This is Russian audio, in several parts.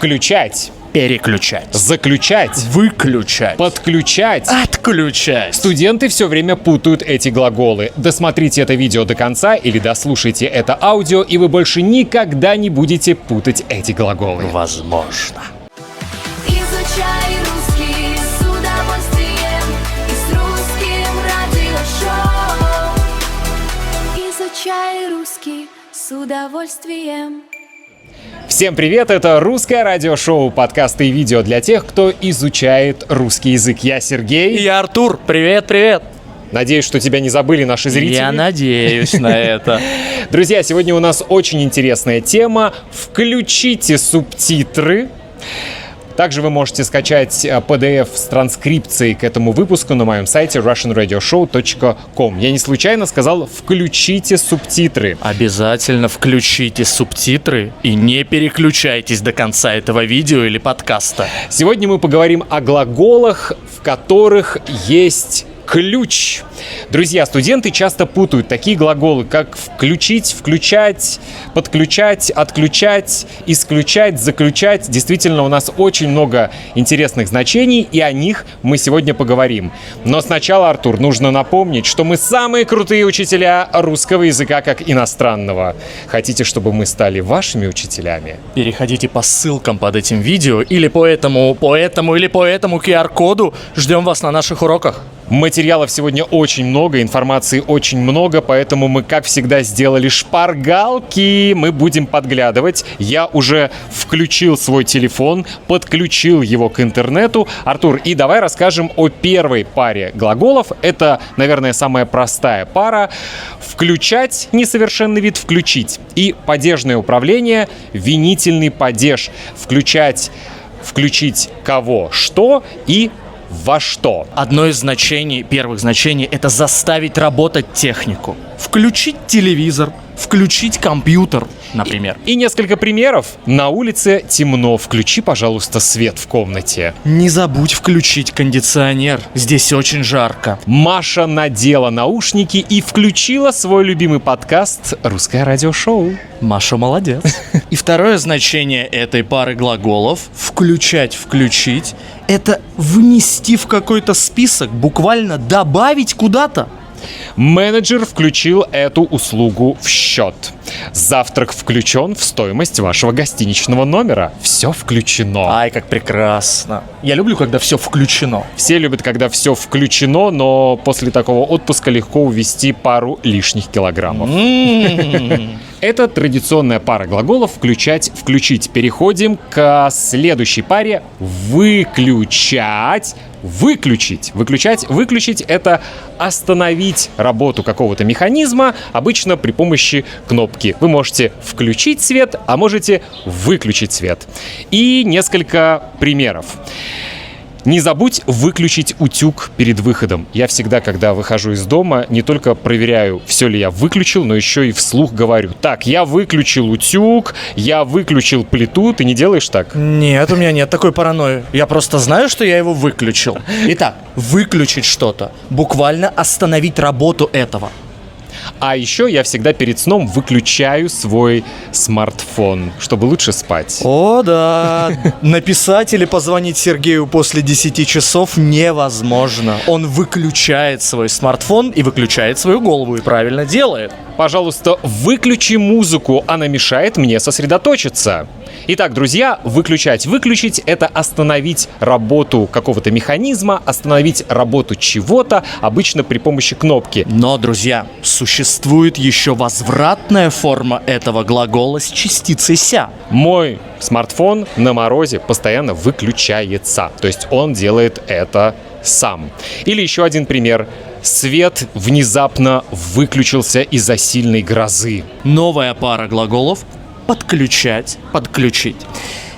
Включать. Переключать. Заключать. Выключать. Подключать. Отключать. Студенты все время путают эти глаголы. Досмотрите это видео до конца или дослушайте это аудио, и вы больше никогда не будете путать эти глаголы. Возможно. Изучай русский с удовольствием и с русским радиошоу. Изучай русский с удовольствием. Всем привет, это русское радиошоу, подкасты и видео для тех, кто изучает русский язык. Я Сергей. И я Артур. Привет. Надеюсь, что тебя не забыли наши зрители. Я надеюсь на это. Друзья, сегодня у нас очень интересная тема. Включите субтитры. Также вы можете скачать PDF с транскрипцией к этому выпуску на моем сайте russianradioshow.com. Я не случайно сказал «включите субтитры». Обязательно включите субтитры и не переключайтесь до конца этого видео или подкаста. Сегодня мы поговорим о глаголах, в которых есть ключ. Друзья, студенты часто путают такие глаголы, как включить, включать, подключать, отключать, исключать, заключать. Действительно, у нас очень много интересных значений, и о них мы сегодня поговорим. Но сначала, Артур, нужно напомнить, что мы самые крутые учителя русского языка как иностранного. Хотите, чтобы мы стали вашими учителями? Переходите по ссылкам под этим видео или по этому QR-коду. Ждем вас на наших уроках. Материалов сегодня очень много, информации очень много, поэтому мы, как всегда, сделали шпаргалки. Мы будем подглядывать. Я уже включил свой телефон, подключил его к интернету. Артур, и давай расскажем о первой паре глаголов. Это, наверное, самая простая пара. Включать — несовершенный вид, включить. И падежное управление — винительный падеж. Включать, включить кого, что и во что. Одно из первых значений — это заставить работать технику. Включить телевизор, включить компьютер, например. И несколько примеров. На улице темно, включи, пожалуйста, свет в комнате. Не забудь включить кондиционер, здесь очень жарко. Маша надела наушники и включила свой любимый подкаст «Русское радиошоу». Маша молодец. И второе значение этой пары глаголов — включать, включить — это внести в какой-то список, буквально добавить куда-то. Менеджер включил эту услугу в счет. Завтрак включен в стоимость вашего гостиничного номера. Все включено. Ай, как прекрасно. Я люблю, когда все включено. Все любят, когда все включено, но после такого отпуска легко увести пару лишних килограммов. Это традиционная пара глаголов «включать», «включить». Переходим к следующей паре «выключать», «выключить». «Выключать», «выключить» — это остановить работу какого-то механизма, обычно при помощи кнопки. Вы можете включить свет, а можете выключить свет. И несколько примеров. Не забудь выключить утюг перед выходом. Я всегда, когда выхожу из дома, не только проверяю, все ли я выключил, но еще и вслух говорю: так, я выключил утюг, я выключил плиту. Ты не делаешь так? Нет, у меня нет такой паранойи. Я просто знаю, что я его выключил. Итак, выключить что-то, буквально остановить работу этого. А еще я всегда перед сном выключаю свой смартфон, чтобы лучше спать. О, да. Написать или позвонить Сергею после 10 часов невозможно. Он выключает свой смартфон и выключает свою голову, и правильно делает. Пожалуйста, выключи музыку, она мешает мне сосредоточиться. Итак, друзья, выключать, выключить — это остановить работу какого-то механизма, остановить работу чего-то, обычно при помощи кнопки. Но, друзья, существует еще возвратная форма этого глагола с частицей «ся». Мой смартфон на морозе постоянно выключается, то есть он делает это сам. Или еще один пример. Свет внезапно выключился из-за сильной грозы. Новая пара глаголов — подключать, подключить.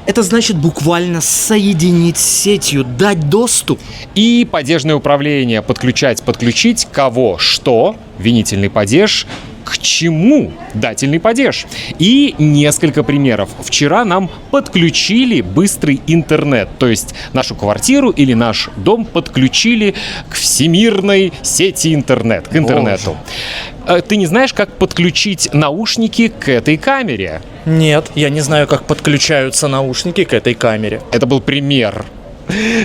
Это значит буквально соединить с сетью, дать доступ. И падежное управление: подключать, подключить кого, что, винительный падеж, к чему дательный падеж. И несколько примеров. Вчера нам подключили быстрый интернет, то есть нашу квартиру или наш дом подключили к всемирной сети интернет, к интернету. Ты не знаешь, как подключить наушники к этой камере? Нет, я не знаю, как подключаются наушники к этой камере. Это был пример.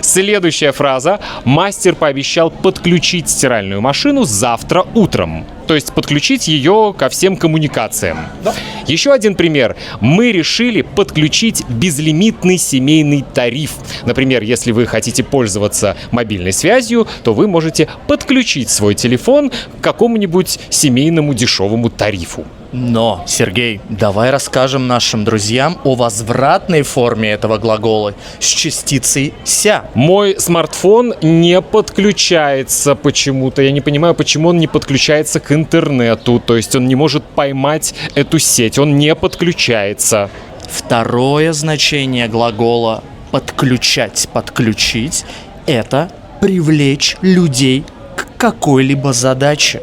Следующая фраза. Мастер пообещал подключить стиральную машину завтра утром. То есть подключить ее ко всем коммуникациям. Да. Еще один пример. Мы решили подключить безлимитный семейный тариф. Например, если вы хотите пользоваться мобильной связью, то вы можете подключить свой телефон к какому-нибудь семейному дешевому тарифу. Но, Сергей, давай расскажем нашим друзьям о возвратной форме этого глагола с частицей «ся». Мой смартфон не подключается почему-то. Я не понимаю, почему он не подключается к интернету. То есть он не может поймать эту сеть. Он не подключается. Второе значение глагола «подключать», «подключить» — это привлечь людей к какой-либо задаче.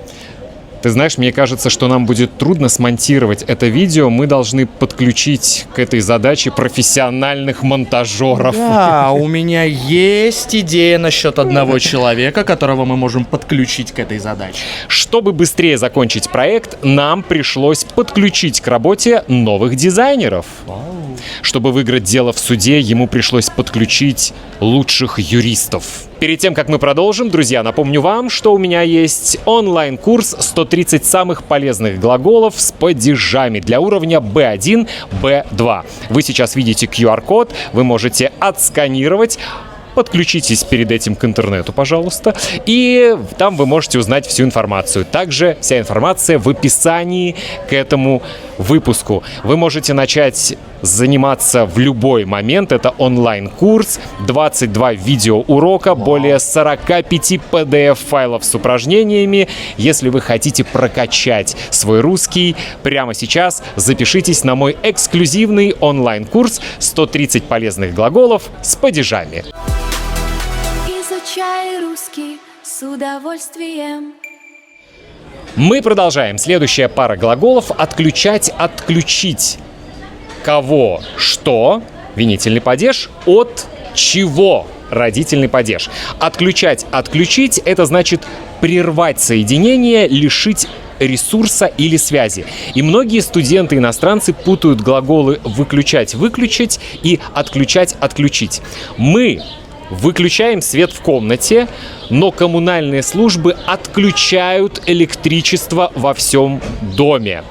Ты знаешь, мне кажется, что нам будет трудно смонтировать это видео. Мы должны подключить к этой задаче профессиональных монтажеров. Да, у меня есть идея насчет одного человека, которого мы можем подключить к этой задаче. Чтобы быстрее закончить проект, нам пришлось подключить к работе новых дизайнеров. Чтобы выиграть дело в суде, ему пришлось подключить лучших юристов. Перед тем, как мы продолжим, друзья, напомню вам, что у меня есть онлайн-курс «130 самых полезных глаголов с падежами» для уровня B1, B2. Вы сейчас видите QR-код, вы можете отсканировать. Подключитесь перед этим к интернету, пожалуйста, и там вы можете узнать всю информацию. Также вся информация в описании к этому выпуску. Вы можете начать заниматься в любой момент. Это онлайн-курс, 22 видеоурока, более 45 PDF-файлов с упражнениями. Если вы хотите прокачать свой русский, прямо сейчас запишитесь на мой эксклюзивный онлайн-курс «130 полезных глаголов с падежами». Изучай русский с удовольствием. Мы продолжаем. Следующая пара глаголов: отключать, отключить. Кого, что, винительный падеж, от чего, родительный падеж. Отключать, отключить — это значит прервать соединение, лишить ресурса или связи. И многие студенты-иностранцы путают глаголы «выключать», «выключить» и «отключать», «отключить». Мы выключаем свет в комнате, но коммунальные службы отключают электричество во всем доме.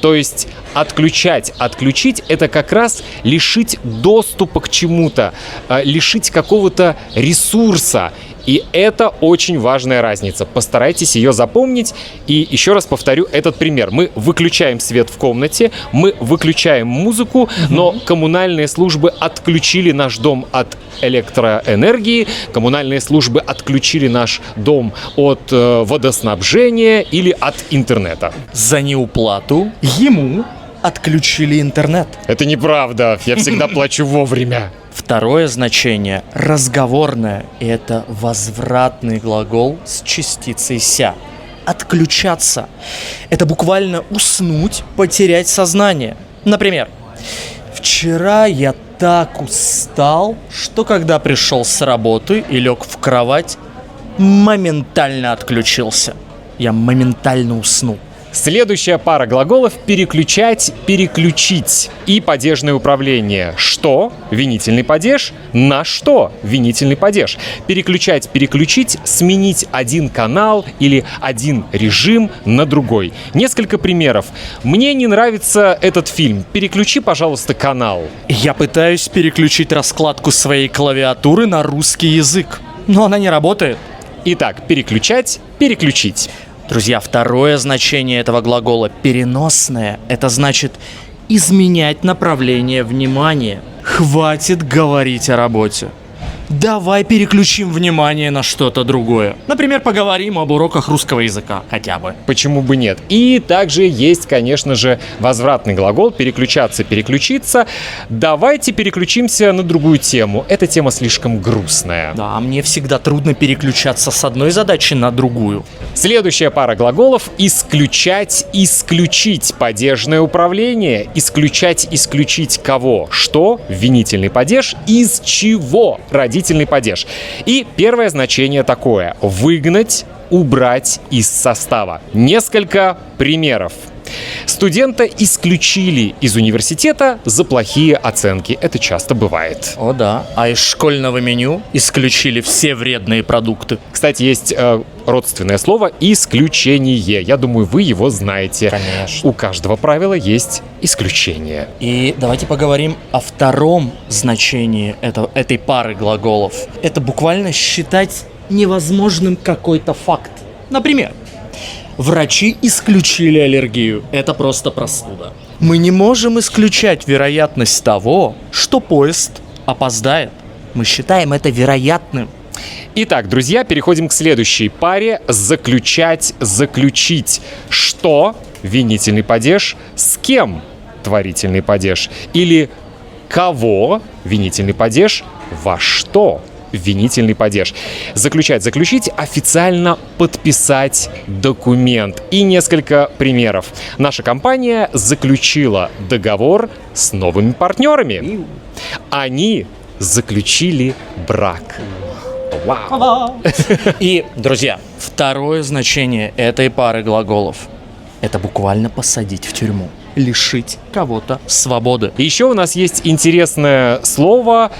То есть отключать, отключить — это как раз лишить доступа к чему-то, лишить какого-то ресурса. И это очень важная разница. Постарайтесь ее запомнить. И еще раз повторю этот пример. Мы выключаем свет в комнате, мы выключаем музыку, но коммунальные службы отключили наш дом от электроэнергии, коммунальные службы отключили наш дом от водоснабжения или от интернета. За неуплату ему отключили интернет. Это неправда. Я всегда плачу вовремя. Второе значение – разговорное. Это возвратный глагол с частицей «ся». Отключаться. Это буквально уснуть, потерять сознание. Например, вчера я так устал, что когда пришел с работы и лег в кровать, моментально отключился. Я моментально уснул. Следующая пара глаголов: переключать, переключить. И падежное управление. Что? Винительный падеж. На что? Винительный падеж. Переключать, переключить, сменить один канал или один режим на другой. Несколько примеров. Мне не нравится этот фильм. Переключи, пожалуйста, канал. Я пытаюсь переключить раскладку своей клавиатуры на русский язык, но она не работает. Итак, переключать, переключить. Друзья, второе значение этого глагола – переносное. Это значит изменять направление внимания. Хватит говорить о работе. Давай переключим внимание на что-то другое. Например, поговорим об уроках русского языка хотя бы. Почему бы нет? И также есть, конечно же, возвратный глагол «переключаться», «переключиться». Давайте переключимся на другую тему. Эта тема слишком грустная. Да, мне всегда трудно переключаться с одной задачи на другую. Следующая пара глаголов — исключать, исключить падежное управление. Исключать, исключить кого? Что? Винительный падеж. Из чего? Родительный падеж. И первое значение такое: выгнать, убрать из состава. Несколько примеров. Студента исключили из университета за плохие оценки. Это часто бывает. О да, а из школьного меню исключили все вредные продукты. Кстати, есть родственное слово «исключение». Я думаю, вы его знаете. Конечно. У каждого правила есть исключение. И давайте поговорим о втором значении этой пары глаголов. Это буквально считать невозможным какой-то факт. Например, врачи исключили аллергию. Это просто простуда. Мы не можем исключать вероятность того, что поезд опоздает. Мы считаем это вероятным. Итак, друзья, переходим к следующей паре. Заключать, заключить. Что? Винительный падеж. С кем? Творительный падеж. Или кого? Винительный падеж. Во что? Винительный падеж. Заключать, заключить, официально подписать документ. И несколько примеров. Наша компания заключила договор с новыми партнерами. Они заключили брак. Вау! И, друзья, второе значение этой пары глаголов – это буквально посадить в тюрьму, лишить кого-то свободы. Еще у нас есть интересное слово.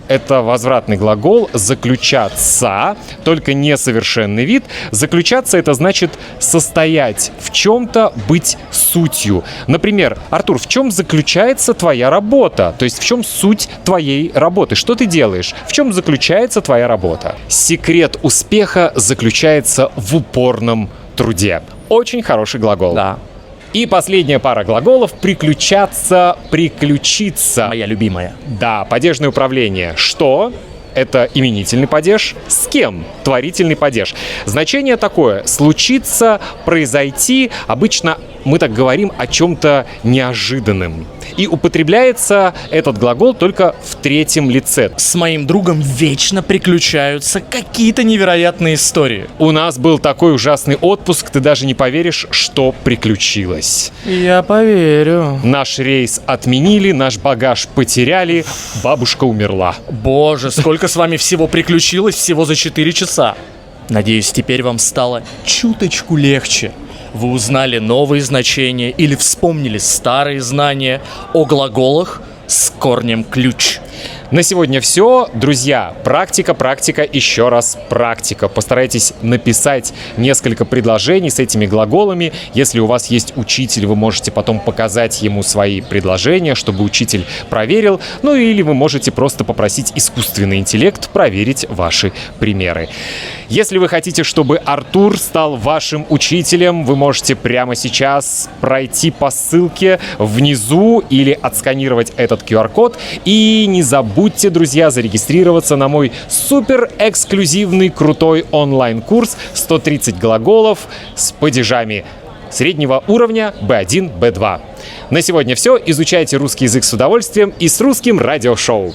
Это возвратный глагол «заключаться», только несовершенный вид. Заключаться — это значит состоять в чем-то, быть сутью. Например, Артур, в чем заключается твоя работа? То есть в чем суть твоей работы? Что ты делаешь? В чем заключается твоя работа? Секрет успеха заключается в упорном труде. Очень хороший глагол. Да, И последняя пара глаголов — приключаться, приключиться. моя любимая. Да, падежное управление. Что? Это именительный падеж. С кем? Творительный падеж. Значение такое: случиться, произойти. Обычно мы так говорим о чем-то неожиданном. И употребляется этот глагол только в третьем лице. С моим другом вечно приключаются какие-то невероятные истории. У нас был такой ужасный отпуск, ты даже не поверишь, что приключилось. Я поверю. Наш рейс отменили, наш багаж потеряли, бабушка умерла. Боже, сколько с вами всего приключилось всего за 4 часа. Надеюсь, теперь вам стало чуточку легче. Вы узнали новые значения или вспомнили старые знания о глаголах с корнем «ключ». На сегодня все. Друзья, практика, практика, еще раз практика. Постарайтесь написать несколько предложений с этими глаголами. Если у вас есть учитель, вы можете потом показать ему свои предложения, чтобы учитель проверил. Ну или вы можете просто попросить искусственный интеллект проверить ваши примеры. Если вы хотите, чтобы Артур стал вашим учителем, вы можете прямо сейчас пройти по ссылке внизу или отсканировать этот QR-код. И не забудьте, друзья, зарегистрироваться на мой супер эксклюзивный крутой онлайн-курс 130 глаголов с падежами среднего уровня B1, B2. На сегодня все. Изучайте русский язык с удовольствием и с русским радиошоу.